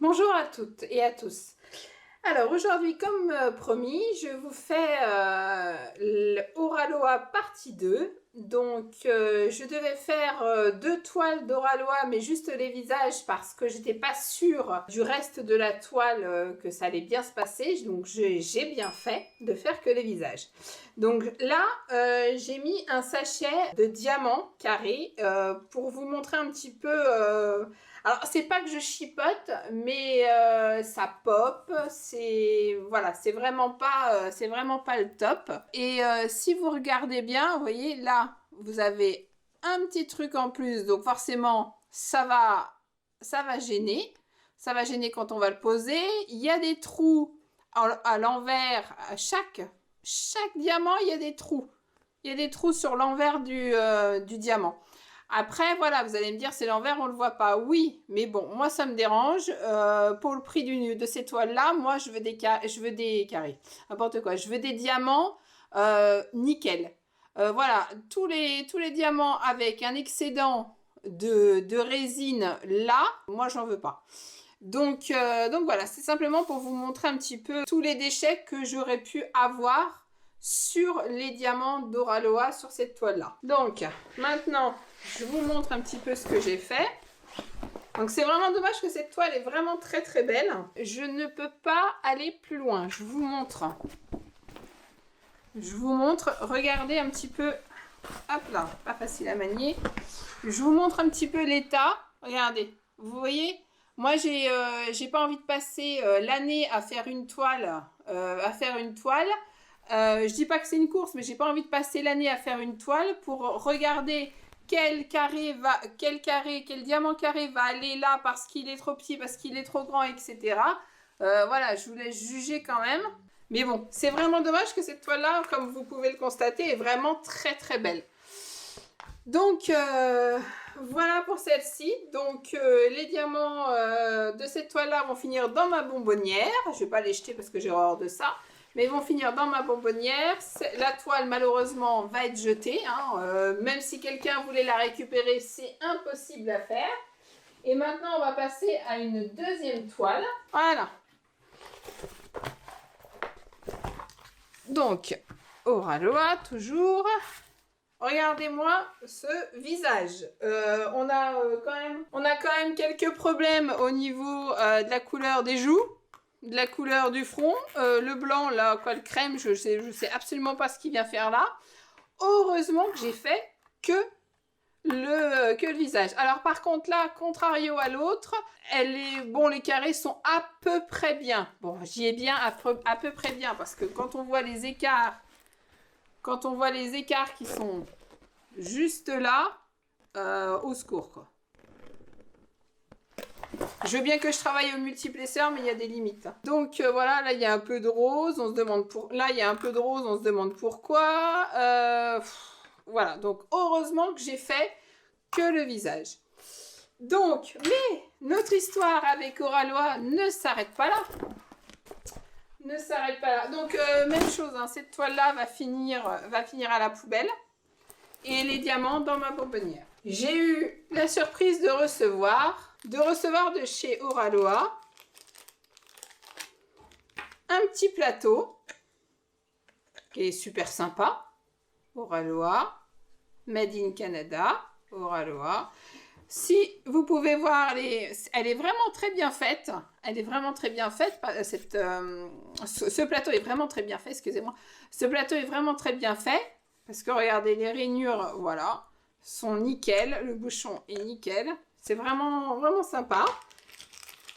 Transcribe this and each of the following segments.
Bonjour à toutes et à tous. Alors aujourd'hui, comme promis, je vous fais l'Oraloa partie 2. Donc je devais faire 2 toiles d'Oraloa, mais juste les visages parce que j'étais pas sûre du reste de la toile que ça allait bien se passer. Donc j'ai bien fait de faire que les visages. Donc là, j'ai mis un sachet de diamants carrés pour vous montrer un petit peu... Alors, c'est pas que je chipote, mais ça pop, voilà, c'est vraiment pas le top. Et si vous regardez bien, vous voyez, là, vous avez un petit truc en plus, donc forcément, ça va gêner. Ça va gêner quand on va le poser. Il y a des trous à l'envers, à chaque diamant, il y a des trous. Il y a des trous sur l'envers du diamant. Après, voilà, vous allez me dire, c'est l'envers, on le voit pas. Oui, mais bon, moi, ça me dérange. Pour le prix de ces toiles-là, moi, je veux des carrés. N'importe quoi. Je veux des diamants nickel. Voilà, tous les diamants avec un excédent de résine, là, moi, j'en veux pas. Donc voilà, c'est simplement pour vous montrer un petit peu tous les déchets que j'aurais pu avoir sur les diamants d'Oraloa sur cette toile-là. Donc, maintenant, je vous montre un petit peu ce que j'ai fait. Donc, c'est vraiment dommage que cette toile est vraiment très très belle. Je ne peux pas aller plus loin. Je vous montre. Regardez un petit peu. Hop là, pas facile à manier. Je vous montre un petit peu l'état. Regardez, vous voyez ? Moi, j'ai pas envie de passer l'année à faire une toile. Je dis pas que c'est une course, mais j'ai pas envie de passer l'année à faire une toile pour regarder quel diamant carré va aller là parce qu'il est trop petit, parce qu'il est trop grand, etc. Voilà, je vous laisse juger quand même. Mais bon, c'est vraiment dommage que cette toile-là, comme vous pouvez le constater, est vraiment très très belle. Donc, voilà pour celle-ci. Donc, les diamants de cette toile-là vont finir dans ma bonbonnière. Je ne vais pas les jeter parce que j'ai horreur de ça. Mais ils vont finir dans ma bonbonnière. La toile, malheureusement, va être jetée. Même si quelqu'un voulait la récupérer, c'est impossible à faire. Et maintenant, on va passer à une deuxième toile. Voilà. Donc, Oraloa, toujours. Regardez-moi ce visage. On a quand même quelques problèmes au niveau de la couleur des joues, de la couleur du front. Le blanc, là, quoi, le crème, je sais absolument pas ce qu'il vient faire là. Heureusement que j'ai fait que le visage. Alors par contre là, contrario à l'autre, les carrés sont à peu près bien. Bon, j'y ai bien à peu près bien parce que quand on voit les écarts, qui sont juste là, au secours quoi. Je veux bien que je travaille au multiplesseur, mais il y a des limites. Donc voilà, là il y a un peu de rose, on se demande pourquoi. Voilà, donc heureusement que j'ai fait que le visage. Donc, mais notre histoire avec Oraloa ne s'arrête pas là. Donc même chose, cette toile-là va finir à la poubelle. Et les diamants dans ma bonbonnière. J'ai eu la surprise de recevoir de chez Oraloa un petit plateau qui est super sympa. Oraloa, Made in Canada, Oraloa. Si vous pouvez voir, elle est vraiment très bien faite. Ce plateau est vraiment très bien fait, excusez-moi. Ce plateau est vraiment très bien fait. Parce que regardez, les rainures, voilà, sont nickel. Le bouchon est nickel. C'est vraiment, vraiment sympa.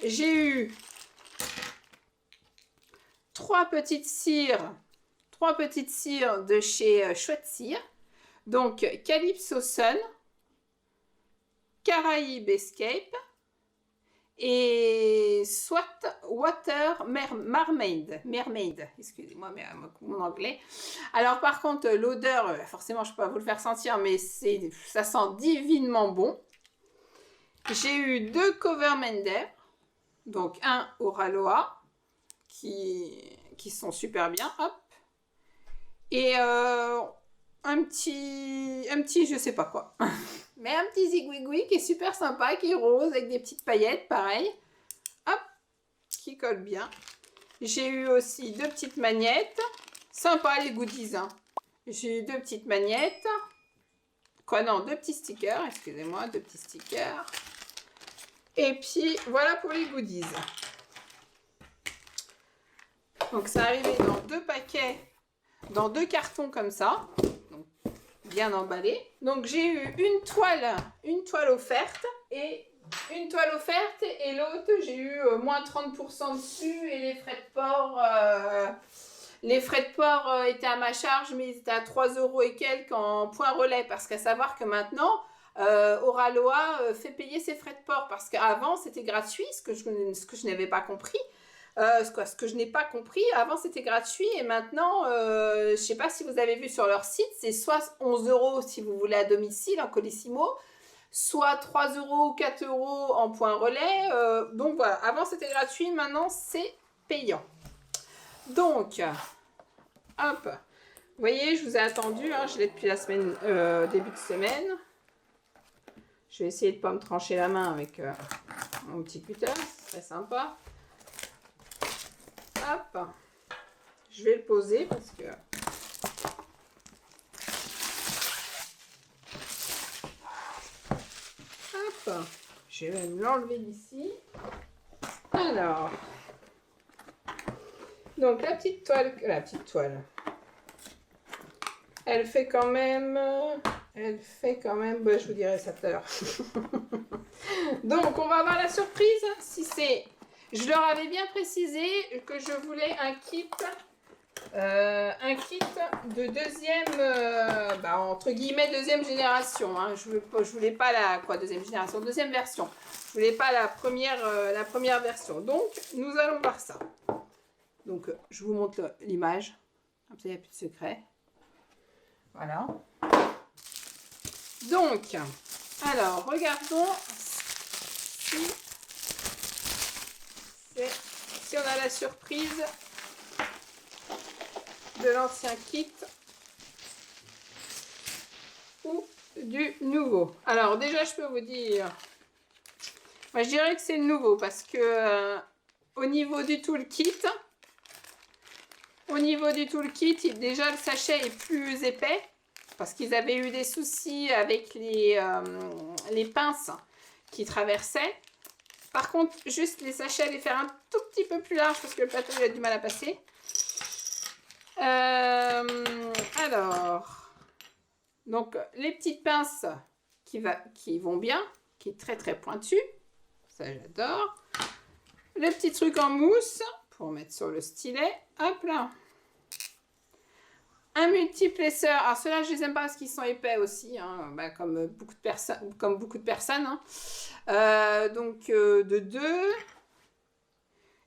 J'ai eu 3 petites cires de chez Chouette Cire. Donc, Calypso Sun, Caraïbe Escape et soit Water Mermaid, excusez-moi mon anglais. Alors par contre l'odeur, forcément je peux pas vous le faire sentir, mais ça sent divinement bon. J'ai eu 2 Covermender, donc un Oraloa qui sont super bien, hop, et un petit je sais pas quoi. Mais un petit zigouigoui qui est super sympa, qui est rose avec des petites paillettes, pareil. Hop, qui collent bien. J'ai eu aussi 2 petites magnettes. Sympa les goodies, hein. J'ai eu 2 petites magnettes. Quoi, non, 2 petits stickers, excusez-moi, 2 petits stickers. Et puis, voilà pour les goodies. Donc, ça arrivé dans 2 paquets, dans 2 cartons comme ça. Donc, bien emballé. Donc, j'ai eu une toile offerte et une toile offerte et l'autre, j'ai eu moins 30% dessus et les frais de port... les frais de port étaient à ma charge, mais ils étaient à 3 € et quelques en point relais. Parce qu'à savoir que maintenant, Oraloa fait payer ses frais de port. Parce qu'avant, c'était gratuit, ce que je n'avais pas compris. Ce que je n'ai pas compris, avant c'était gratuit et maintenant, je ne sais pas si vous avez vu sur leur site, c'est soit 11 € si vous voulez à domicile en Colissimo, soit 3 € ou 4 € en point relais. Donc voilà, avant c'était gratuit, maintenant c'est payant. Donc, hop, vous voyez, je vous ai attendu, hein, je l'ai depuis la semaine, début de semaine. Je vais essayer de ne pas me trancher la main avec mon petit cutter, c'est très sympa. Hop, je vais le poser parce que... Hop, je vais même l'enlever d'ici. Alors... Donc la petite toile, elle fait quand même, je vous dirai ça tout à l'heure. Donc on va avoir la surprise, si c'est, je leur avais bien précisé que je voulais un kit de deuxième, entre guillemets deuxième génération, hein. Je voulais pas la, deuxième génération, deuxième version, je voulais pas la première version, donc nous allons voir ça. Donc, je vous montre l'image. Comme ça, il n'y a plus de secret. Voilà. Donc, alors, regardons si on a la surprise de l'ancien kit ou du nouveau. Alors, déjà, je peux vous dire... Moi, je dirais que c'est le nouveau parce que au niveau du toolkit... déjà le sachet est plus épais parce qu'ils avaient eu des soucis avec les pinces qui traversaient. Par contre, juste les sachets, les faire un tout petit peu plus large parce que le plateau il a du mal à passer. Alors, donc les petites pinces qui vont bien, qui est très très pointu, ça j'adore. Le petit truc en mousse pour mettre sur le stylet. Hop là. Un multiplesseur. Alors ceux-là, je les aime pas parce qu'ils sont épais aussi, hein, comme beaucoup de personnes. Hein. Donc de 2.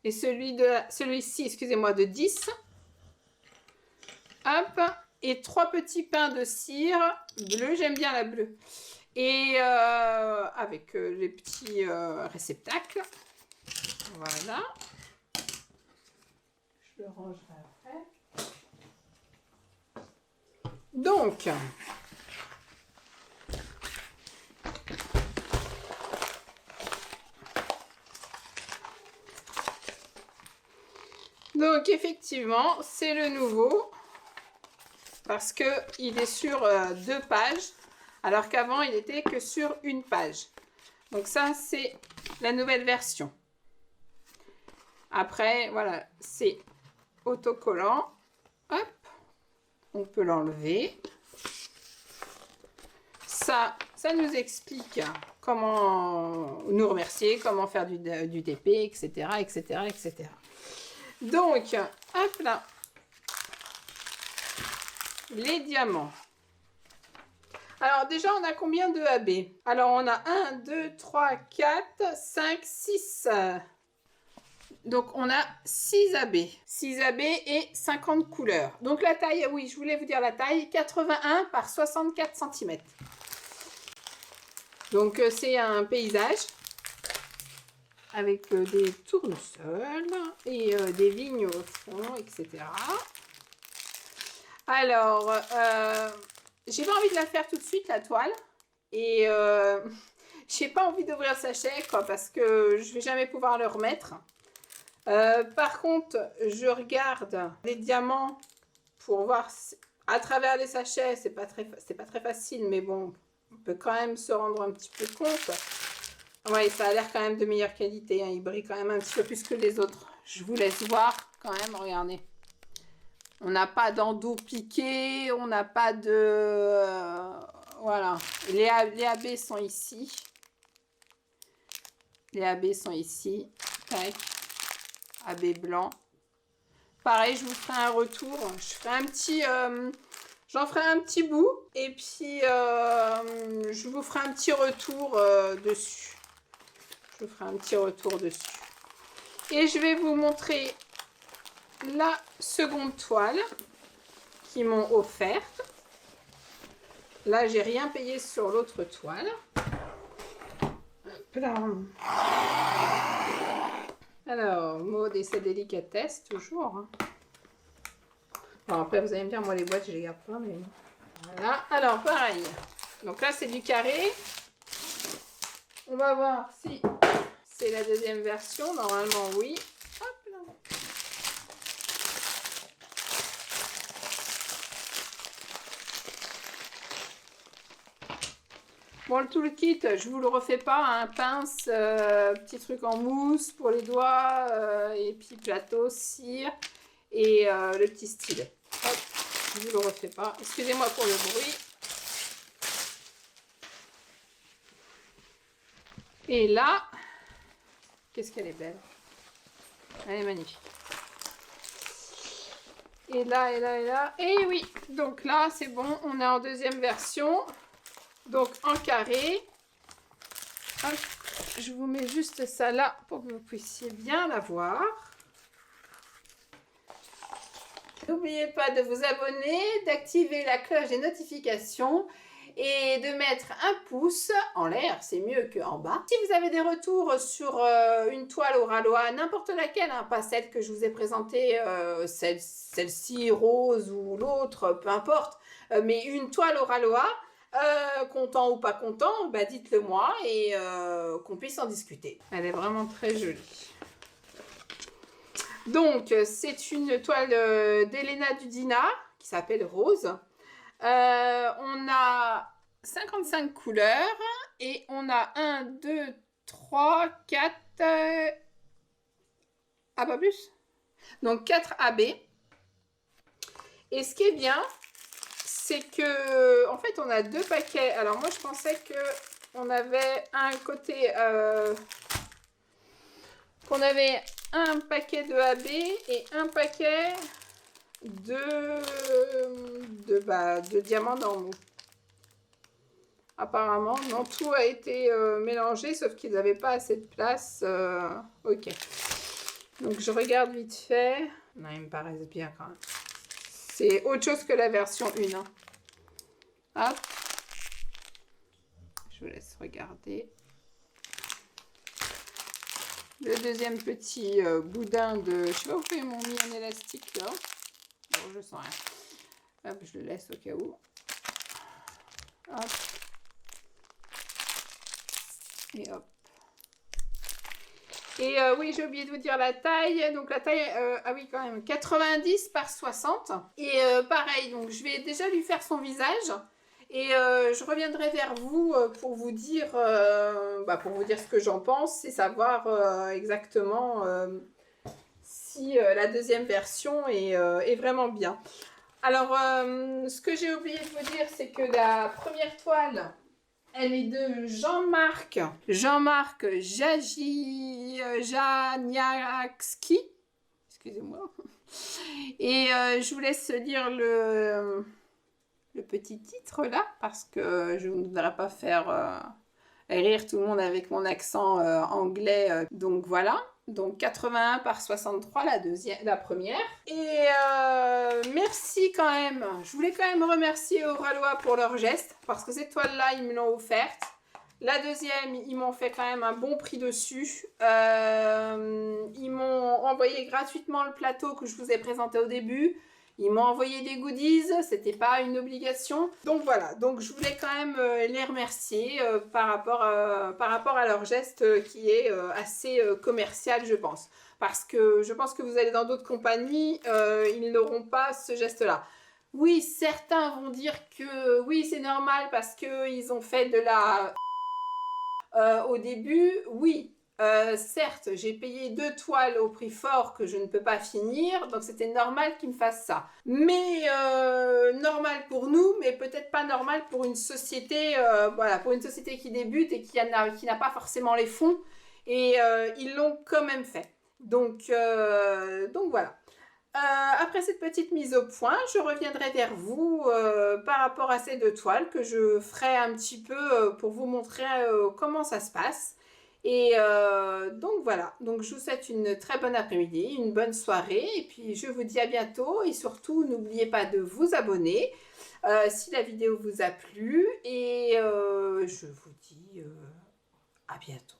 Et celui-ci, excusez-moi, de 10. Hop. Et 3 petits pains de cire bleu. J'aime bien la bleue. Et avec les petits réceptacles. Voilà. Je le rangerai après. Donc effectivement, c'est le nouveau parce que il est sur 2 pages alors qu'avant il était que sur 1 page. Donc ça c'est la nouvelle version. Après voilà, c'est autocollant. Hop. On peut l'enlever. Ça nous explique comment nous remercier, comment faire du TP, etc., etc., etc. Donc, hop là. Les diamants. Alors déjà, on a combien de AB? Alors, on a 1, 2, 3, 4, 5, 6... Donc, on a 6 AB. 6 AB et 50 couleurs. Donc, la taille, oui, je voulais vous dire la taille, 81 par 64 cm. Donc, c'est un paysage avec des tournesols et des vignes au fond, etc. Alors, j'ai pas envie de la faire tout de suite, la toile. Et j'ai pas envie d'ouvrir le sachet, quoi, parce que je vais jamais pouvoir le remettre. Par contre, je regarde les diamants pour voir à travers les sachets. C'est pas très facile, mais bon, on peut quand même se rendre un petit peu compte. Ouais, ça a l'air quand même de meilleure qualité, hein. Il brille quand même un petit peu plus que les autres. Je vous laisse voir quand même, regardez. On n'a pas d'endos piqué, on n'a pas de... voilà. Les AB sont ici. Les AB sont ici. Tac. AB blanc. Pareil, je vous ferai un retour. Je ferai un petit... j'en ferai un petit bout. Et puis, je vous ferai un petit retour dessus. Je vous ferai un petit retour dessus. Et je vais vous montrer la seconde toile qu'ils m'ont offerte. Là, j'ai rien payé sur l'autre toile. Hop là. Alors, mode et sa délicatesse, toujours. Hein. Bon, après, vous allez me dire, moi, les boîtes, je les garde pas, mais... Voilà. Alors, pareil. Donc là, c'est du carré. On va voir si c'est la deuxième version. Normalement, oui. Hop là. Bon, le toolkit, je vous le refais pas, hein, pince, petit truc en mousse pour les doigts, et puis plateau, cire, et le petit stylet. Hop, je vous le refais pas. Excusez-moi pour le bruit. Et là, qu'est-ce qu'elle est belle. Elle est magnifique. Et là, et là, et là. Et oui, donc là, c'est bon, on est en deuxième version. Donc en carré. Hop, je vous mets juste ça là pour que vous puissiez bien la voir. N'oubliez pas de vous abonner, d'activer la cloche des notifications et de mettre un pouce en l'air, c'est mieux qu'en bas. Si vous avez des retours sur une toile au Ralois, n'importe laquelle, hein, pas celle que je vous ai présentée, celle-ci rose ou l'autre, peu importe, mais une toile au Ralois, content ou pas content, bah dites-le moi et qu'on puisse en discuter. Elle est vraiment très jolie. Donc, c'est une toile d'Elena Dudina qui s'appelle Rose. On a 55 couleurs et on a 1, 2, 3, 4... ah, pas plus. Donc, 4 AB. Et ce qui est bien, c'est que, en fait, on a 2 paquets. Alors, moi, je pensais qu'on avait un côté... qu'on avait un paquet de AB et un paquet de diamants normaux. Apparemment, non, tout a été mélangé, sauf qu'ils n'avaient pas assez de place. Ok. Donc, je regarde vite fait. Non, ils me paraissent bien quand même. C'est autre chose que la version 1. Hein. Hop. Je vous laisse regarder. Le deuxième petit boudin de... Je sais pas pourquoi ils m'ont mis un élastique là. Bon, je sens rien. Hop, je le laisse au cas où. Hop. Et hop. Et oui, j'ai oublié de vous dire la taille. Donc la taille, ah oui quand même, 90 par 60. Et pareil, donc je vais déjà lui faire son visage. Et je reviendrai vers vous pour vous dire ce que j'en pense et savoir exactement si la deuxième version est vraiment bien. Alors, ce que j'ai oublié de vous dire, c'est que la première toile, elle est de Jean-Marc Janiakski. Excusez-moi. Et je vous laisse lire le petit titre là, parce que je ne voudrais pas faire rire tout le monde avec mon accent anglais. Donc voilà. Donc 81 par 63, la première. Et merci quand même. Je voulais quand même remercier aux Ralois pour leur geste, parce que cette toile-là, ils me l'ont offerte. La deuxième, ils m'ont fait quand même un bon prix dessus. Ils m'ont envoyé gratuitement le plateau que je vous ai présenté au début. Ils m'ont envoyé des goodies, c'était pas une obligation. Donc voilà, donc je voulais quand même les remercier par rapport à leur geste qui est assez commercial, je pense. parce que je pense que vous allez dans d'autres compagnies, ils n'auront pas ce geste-là. Oui, certains vont dire que oui, c'est normal parce qu'ils ont fait de la... au début, oui. Certes, j'ai payé 2 toiles au prix fort que je ne peux pas finir, donc c'était normal qu'ils me fassent ça. Mais normal pour nous, mais peut-être pas normal pour une société, voilà, pour une société qui débute et qui n'a pas forcément les fonds. Et ils l'ont quand même fait. Donc voilà. Après cette petite mise au point, je reviendrai vers vous par rapport à ces 2 toiles que je ferai un petit peu pour vous montrer comment ça se passe. Et donc voilà, donc je vous souhaite une très bonne après-midi, une bonne soirée et puis je vous dis à bientôt et surtout n'oubliez pas de vous abonner si la vidéo vous a plu et je vous dis à bientôt.